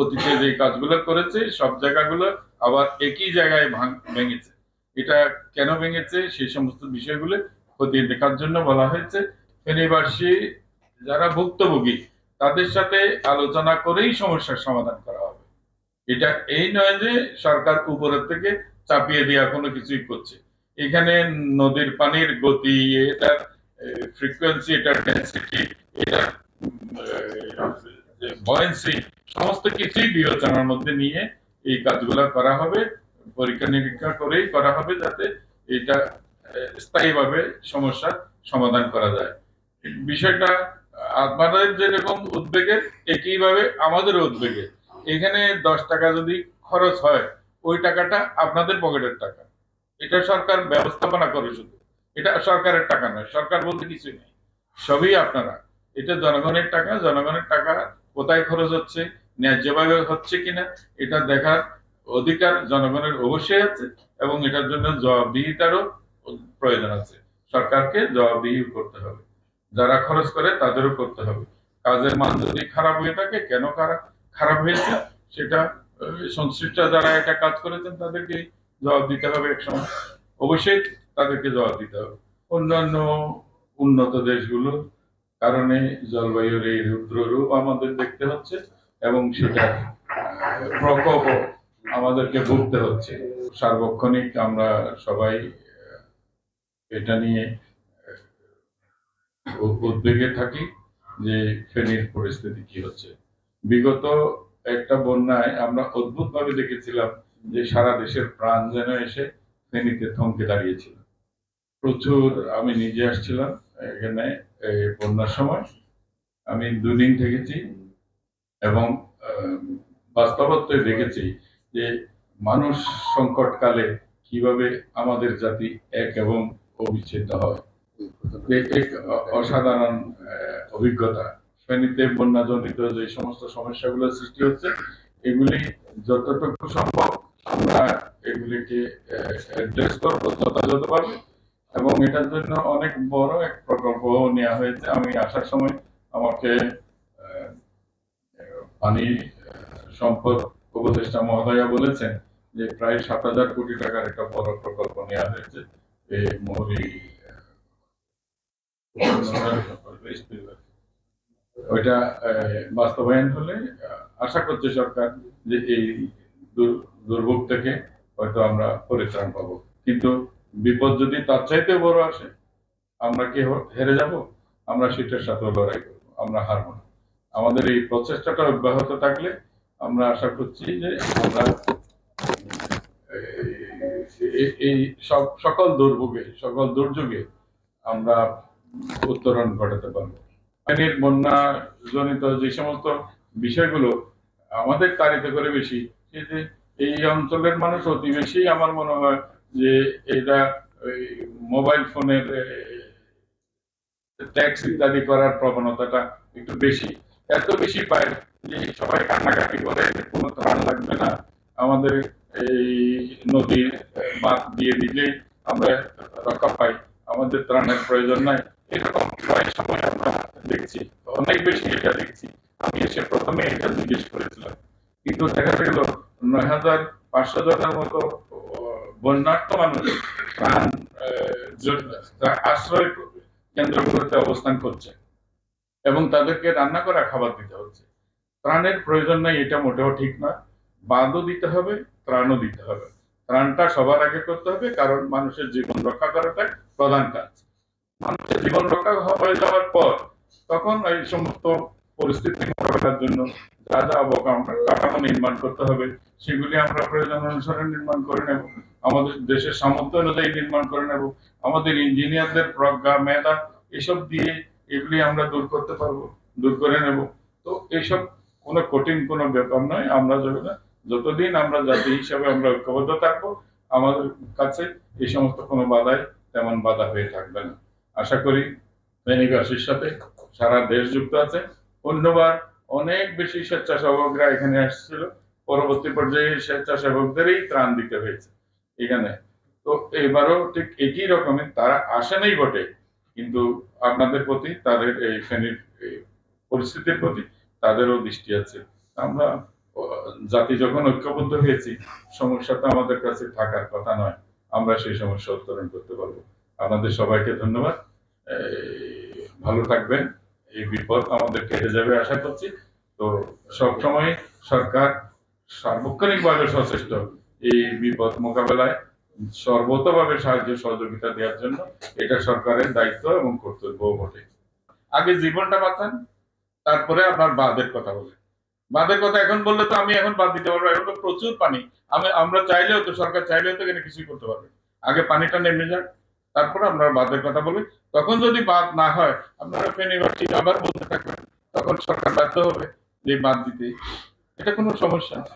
অতীতে যে কাজগুলো করেছে সব জায়গাগুলো আবার একই জায়গায় ভেঙেছে। এটা কেন ভেঙেছে সেই সমস্ত বিষয়গুলো খতিয়ে দেখার জন্য বলা হয়েছে। ফেনীবাসী যারা ভুক্তভোগী তাদের সাথে আলোচনা করেই সমস্যার সমাধান করা হবে। এটা এই নয় যে সরকার উপরের থেকে চাপিয়ে দেওয়া কোনো কিছুই করছে। এখানে নদীর পানির গতি, এটার ফ্রিকোয়েন্সি, এটার ডেন্সিটি, এটার বয়েন্সি, সমস্ত কিছুই বিবেচনার মধ্যে নিয়ে এই কাজগুলো করা হবে। পরীক্ষা নিরীক্ষা করেই করা হবে যাতে এটা স্থায়ীভাবে সমস্যার সমাধান করা যায়। বিষয়টা আপনাদের যেরকম উদ্বেগের একইভাবে আমাদেরও উদ্বেগের। এখানে 10 টাকা যদি খরচ হয় ওই টাকাটা আপনাদের পকেটের টাকা। এটা সরকার ব্যবস্থাপনা করে শুধু। এটা সরকারের টাকা নয়, সরকার বলতে কিছুই নেই, সবই আপনারা। এটা জনগণের টাকা। জনগণের টাকা কোথায় খরচ হচ্ছে, ন্যায্যভাবে হচ্ছে কিনা এটা দেখার অধিকার জনগণের অবশ্যই আছে, এবং এটার জন্য জবাবদিহিতারও প্রয়োজন আছে। সরকারকে জবাবদিহি করতে হবে, যারা খরচ করে তাদেরও করতে হবে। কাজের মান যদি খারাপ হয়ে থাকে, কেন খারাপ খারাপ হয়েছে সেটা সংশ্লিষ্ট যারা এটা কাজ করেছেন তাদেরকে জবাব দিতে হবে একসময়। অবশ্যই তাদেরকে জবাব দিতে হবে। অন্যান্য উন্নত দেশগুলোর কারণে জলবায়ুর এই রুদ্র রূপ আমাদের দেখতে হচ্ছে, এবং সেটা প্রকোপ আমাদেরকে ভুগতে হচ্ছে। সার্বক্ষণিক আমরা সবাই এটা নিয়ে উদ্বেগে থাকি যে ফেনীর পরিস্থিতি কি হচ্ছে। বিগত একটা বন্যায় আমরা অদ্ভুত ভাবে দেখেছিলাম যে সারা দেশের প্রাণ যেন এসে ফেনীতে থমকে দাঁড়িয়েছিল। প্রচুর, আমি নিজে আসছিলাম এখানে এই বন্যার সময়। আমি 2 দিন থেকেছি, এবং বাস্তবতায় দেখেছি যে মানুষ সংকটকালে কিভাবে আমাদের জাতি এক এবং অবিচ্ছেদ্য হয়। এক অসাধারণ অভিজ্ঞতা। ফেনীতে বন্যাজনিত যে সমস্ত সমস্যাগুলো সৃষ্টি হচ্ছে, এগুলি যতটুকু সম্ভব আমরা এগুলিকে অ্যাড্রেস করবো যথাযথভাবে, এবং এটার জন্য অনেক বড় এক প্রকল্প নেওয়া হয়েছে। আমি আসার সময় আমাকে আহ, পানি সম্পদ উপদেষ্টা মহোদয়া বলেছেন যে প্রায় 7,000 কোটি টাকার একটা বড় প্রকল্প নেওয়া হয়েছে এই মৌরি ওইটা বাস্তবায়ন হলে আশা করছে সরকার যে এই দুর্ভোগ থেকে হয়তো আমরা পরিত্রাণ পাবো। কিন্তু বিপদ যদি তার চাইতে বড় আসে, আমরা কি হেরে যাব? আমরা সেটার সাথে লড়াই করবো, আমরা হারবো না। আমাদের এই প্রচেষ্টাটা অব্যাহত থাকলে আমরা আশা করছি যে আমরা এই সকল দুর্ভোগে, সকল দুর্যোগে আমরা উত্তরণ ঘটাতে পারবো। পানির বন্যা জনিত যে সমস্ত বিষয়গুলো আমাদের তাড়িত করে বেশি, সেটা এই অঞ্চলের মানুষ অতি বেশি আমার মনে হয় যে এটা মোবাইল ফোনের ট্যাক্স ইত্যাদি করার প্রবণতাটা একটু বেশি। এত বেশি পায় যে সবাই কান্নাকাটি করে, কোনো ত্রাণ লাগবে না আমাদের, এই নদীর বাঁধ দিয়ে দিলে আমরা রক্ষা পাই, আমাদের ত্রাণের প্রয়োজন নাই, এরকম প্রায় সময় আমরা দেখছি। অনেক বেশি এটা দেখছি। আমি এসে প্রথমে এটা জিজ্ঞেস করেছিলাম, কিন্তু দেখা গেল 9,500 জনের মতো বন্যার্থ মানুষ ত্রাণ আশ্রয় কেন্দ্রগুলোতে অবস্থান করছে, এবং তাদেরকে রান্না করা খাবার দিতে হচ্ছে। ত্রাণের প্রয়োজন নাই এটা মোটেও ঠিক নয়। বাঁধও দিতে হবে, ত্রাণও দিতে হবে। ত্রাণটা সবার আগে করতে হবে, কারণ মানুষের জীবন রক্ষা করাটা প্রধান কাজ। মানুষের জীবন রক্ষা হয়ে যাওয়ার পর তখন এই সমস্ত পরিস্থিতি মোকাবেলার জন্য যা যা কাঠামো নির্মাণ করতে হবে সেগুলি আমরা প্রয়োজন অনুসারে নির্মাণ করে নেব, আমাদের দেশের সামর্থ্য অনুযায়ী নির্মাণ করে নেব। আমাদের ইঞ্জিনিয়ারদের প্রজ্ঞা মেধা এসব দিয়ে এগুলি আমরা দূর করতে পারবো, দূর করে নেব। তো এইসব কোনো কঠিন কোনো ব্যাপার নয়। আমরা যতদিন আমরা জাতি হিসাবে আমরা ঐক্যবদ্ধ থাকবো, আমাদের কাছে এই সমস্ত কোনো বাধাই তেমন বাধা হয়ে থাকবে না। আশা করি ফেনীবাসীর সাথে সারা দেশ যুক্ত আছে। অন্যবার অনেক বেশি স্বেচ্ছাসেবকরা এখানে আসছিল, পরবর্তী পর্যায়ে স্বেচ্ছাসেবকদেরই ত্রাণ দিতে হয়েছে এখানে। তো এবারও ঠিক একই রকমের তারা আসেনই বটে, কিন্তু আপনাদের প্রতি, তাদের এই ফেনীর পরিস্থিতির প্রতি তাদেরও দৃষ্টি আছে। আমরা জাতি যখন ঐক্যবদ্ধ হয়েছি, সমস্যা তো আমাদের কাছে থাকার কথা নয়, আমরা সেই সমস্যা উত্তরণ করতে পারবো। আপনাদের সবাইকে ধন্যবাদ। ভালো থাকবেন। এই বিপদ আমাদের কেটে যাবে আশা করছি। তো সবসময় সরকার সার্বক্ষণিকভাবে সচেষ্ট এই বিপদ মোকাবেলায় সর্বতভাবে সাহায্য সহযোগিতা দেওয়ার জন্য। এটা সরকারের দায়িত্ব এবং কর্তব্যও বটে। আগে জীবনটা বাঁচান, তারপরে আপনার বাদের কথা বলেন। বাঁধের কথা এখন বললে তো আমি এখন বাদ দিতে পারবো, এখন তো প্রচুর পানি। আমরা চাইলেও তো, সরকার চাইলেও তো এখানে কিছুই করতে পারবে। আগে পানিটা নেমে যাক, তারপরে আপনারা বাঁধের কথা বলবেন। তখন যদি বাঁধ না হয়, আপনারা ফেনীবাসী আবার বলতে থাকবেন, তখন সরকার বাধ্য হবে যে বাঁধ দিতে। এটা কোনো সমস্যা না।